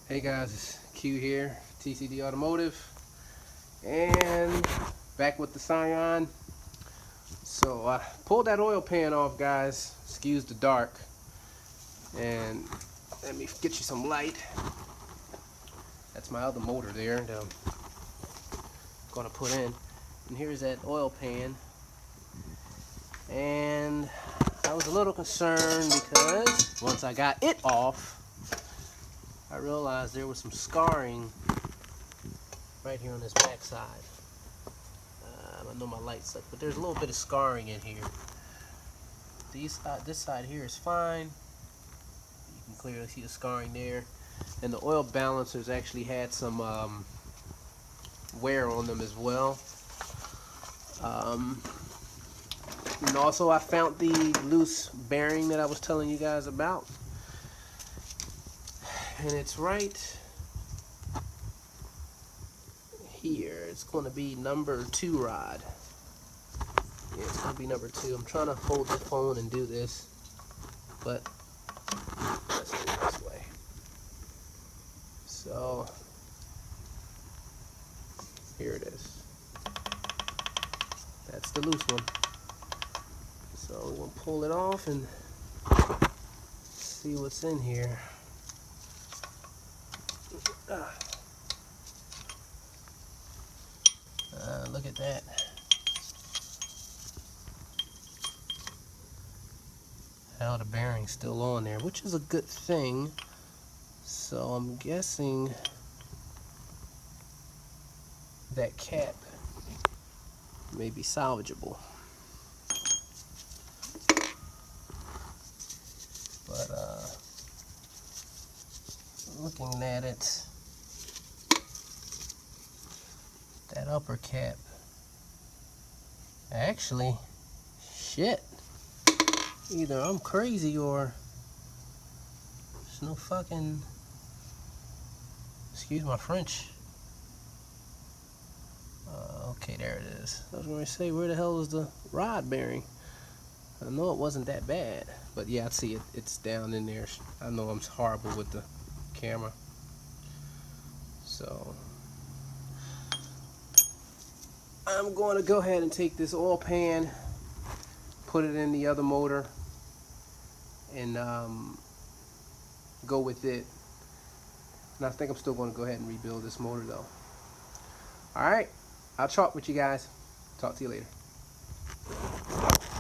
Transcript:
Hey guys, it's Q here, TCD Automotive, and back with the Scion. So I pulled that oil pan off, guys. Excuse the dark, and let me get you some light. That's my other motor there that I'm gonna put in. And here's that oil pan. And I was a little concerned because once I got it off, I realized there was some scarring right here on this back side. I know my light sucks, but there's a little bit of scarring in here. This side here is fine. You can clearly see the scarring there. And the oil balancers actually had some wear on them as well. And also I found the loose bearing that I was telling you guys about. And it's right here. It's going to be number 2 rod. Yeah, it's going to be number 2. I'm trying to hold the phone and do this, but let's do it this way. So here it is. That's the loose one. So we're going to pull it off and see what's in here. Look at that. How the bearing's still on there, which is a good thing. So I'm guessing that cap may be salvageable. But looking at it, that upper cap, actually, shit, either I'm crazy or there's no fucking, excuse my French. Okay, there it is. I was going to say, where the hell is the rod bearing? I know it wasn't that bad, but yeah, I see it. It's down in there. I know I'm horrible with the camera. So I'm going to go ahead and take this oil pan, put it in the other motor, and go with it. And I think I'm still going to go ahead and rebuild this motor though. Alright, I'll talk with you guys. Talk to you later.